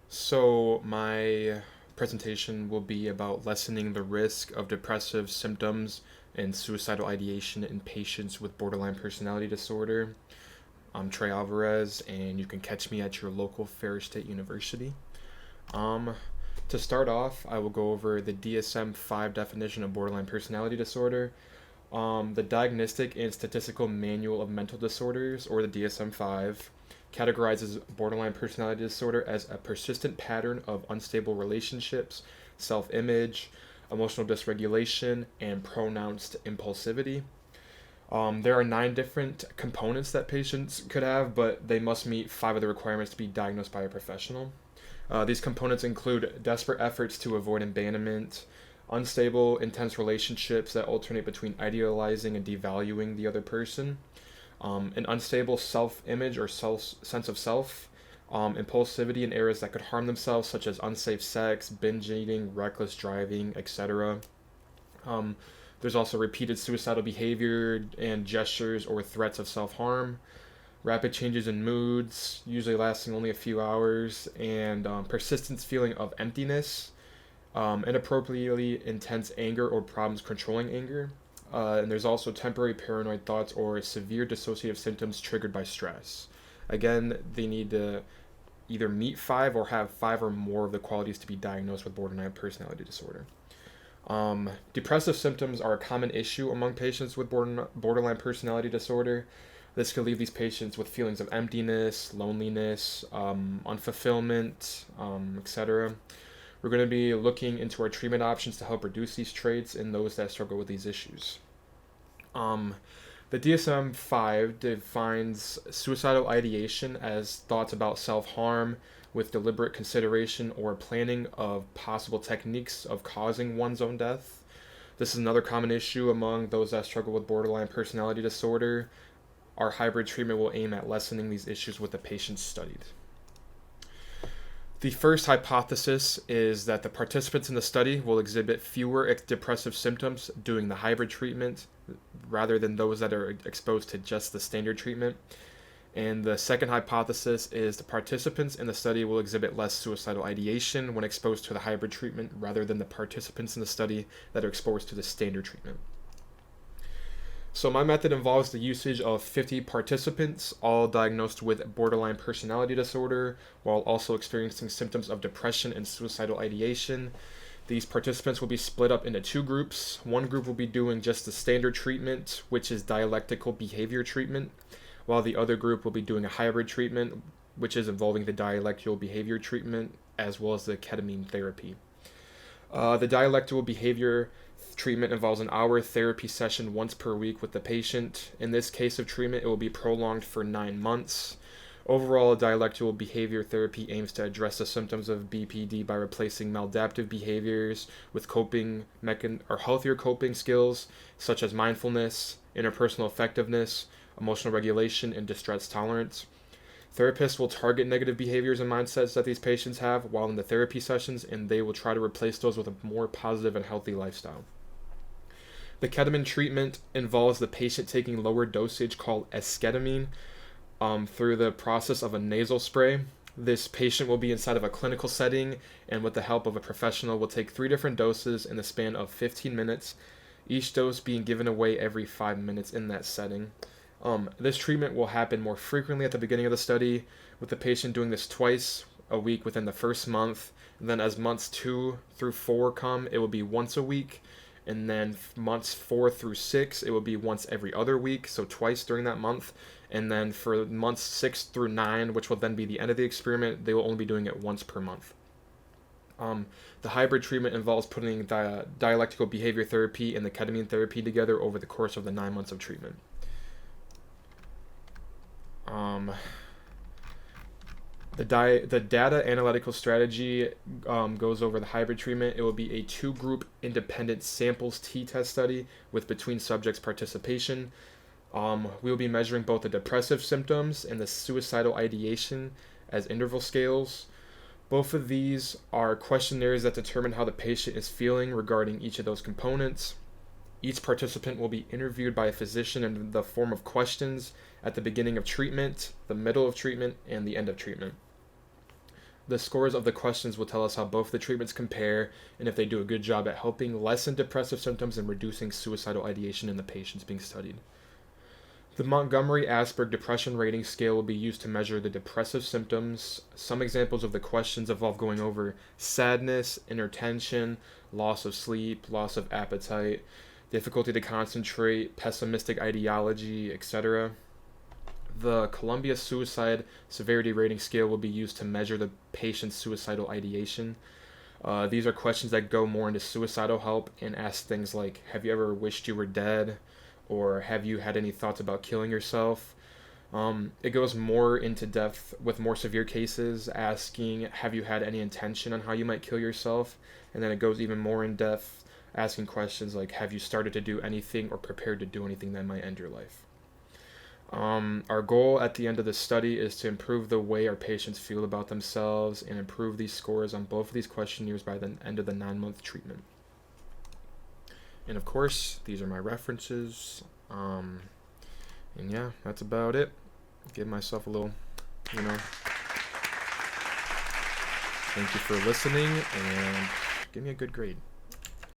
So, my presentation will be about lessening the risk of depressive symptoms and suicidal ideation in patients with borderline personality disorder. I'm Trey Alvarez, and you can catch me at your local Ferris State University. Um, to start off, I will go over the DSM 5 definition of borderline personality disorder, the Diagnostic and Statistical Manual of Mental Disorders, or the DSM 5, categorizes borderline personality disorder as a persistent pattern of unstable relationships, self image, emotional dysregulation, and pronounced impulsivity. There are 9 different components that patients could have, but they must meet 5 of the requirements to be diagnosed by a professional. These components include desperate efforts to avoid abandonment, unstable, intense relationships that alternate between idealizing and devaluing the other person, an unstable self image or sense of self, impulsivity in areas that could harm themselves, such as unsafe sex, binge eating, reckless driving, etc. Um, there's also repeated suicidal behavior and gestures or threats of self harm, rapid changes in moods, usually lasting only a few hours, and persistent feeling of emptiness, inappropriately intense anger or problems controlling anger. And there's also temporary paranoid thoughts or severe dissociative symptoms triggered by stress. Again, they need to either meet 5 or have 5 or more of the qualities to be diagnosed with borderline personality disorder. Depressive symptoms are a common issue among patients with borderline personality disorder. This could leave these patients with feelings of emptiness, loneliness, unfulfillment, etc. We're going to be looking into our treatment options to help reduce these traits in those that struggle with these issues. Um, the DSM 5 defines suicidal ideation as thoughts about self harm with deliberate consideration or planning of possible techniques of causing one's own death. This is another common issue among those that struggle with borderline personality disorder. Our hybrid treatment will aim at lessening these issues with the patients studied. The first hypothesis is that the participants in the study will exhibit fewer depressive symptoms doing the hybrid treatment rather than those that are exposed to just the standard treatment. And the second hypothesis is the participants in the study will exhibit less suicidal ideation when exposed to the hybrid treatment rather than the participants in the study that are exposed to the standard treatment. So my method involves the usage of 50 participants, all diagnosed with borderline personality disorder, while also experiencing symptoms of depression and suicidal ideation. These participants will be split up into 2 groups. One group will be doing just the standard treatment, which is dialectical behavior treatment, while the other group will be doing a hybrid treatment, which is involving the dialectical behavior treatment as well as the ketamine therapy. The dialectical behavior treatment involves an hour therapy session once per week with the patient. In this case of treatment, it will be prolonged for 9 months. Overall, dialectical behavior therapy aims to address the symptoms of BPD by replacing maladaptive behaviors with or healthier coping skills such as mindfulness, interpersonal effectiveness, emotional regulation, and distress tolerance. Therapists will target negative behaviors and mindsets that these patients have while in the therapy sessions, and they will try to replace those with a more positive and healthy lifestyle. The ketamine treatment involves the patient taking lower dosage called esketamine through the process of a nasal spray. This patient will be inside of a clinical setting and with the help of a professional will take 3 different doses in the span of 15 minutes, each dose being given away every 5 minutes in that setting. This treatment will happen more frequently at the beginning of the study, with the patient doing this twice a week within the first month. And then as months 2 through 4 come, it will be once a week. And then months 4 through 6, it will be once every other week, so twice during that month. And then for months 6 through 9, which will then be the end of the experiment, they will only be doing it once per month. The hybrid treatment involves putting dialectical behavior therapy and the ketamine therapy together over the course of the 9 months of treatment. The data analytical strategy goes over the hybrid treatment. It will be a 2-group independent samples t-test study with between subjects participation. We will be measuring both the depressive symptoms and the suicidal ideation as interval scales. Both of these are questionnaires that determine how the patient is feeling regarding each of those components. Each participant will be interviewed by a physician in the form of questions at the beginning of treatment, the middle of treatment, and the end of treatment. The scores of the questions will tell us how both the treatments compare and if they do a good job at helping lessen depressive symptoms and reducing suicidal ideation in the patients being studied. The Montgomery-Asberg Depression Rating Scale will be used to measure the depressive symptoms. Some examples of the questions involve going over sadness, inattention, loss of sleep, loss of appetite, difficulty to concentrate, pessimistic ideology, etc. The Columbia Suicide Severity Rating Scale will be used to measure the patient's suicidal ideation. These are questions that go more into suicidal help and ask things like, have you ever wished you were dead? Or have you had any thoughts about killing yourself? It goes more into depth with more severe cases, asking, have you had any intention on how you might kill yourself? And then it goes even more in depth, asking questions like, have you started to do anything or prepared to do anything that might end your life? Our goal at the end of this study is to improve the way our patients feel about themselves and improve these scores on both of these questionnaires by the end of the 9-month treatment. And of course, these are my references. And yeah, that's about it. Give myself a little, thank you for listening and give me a good grade.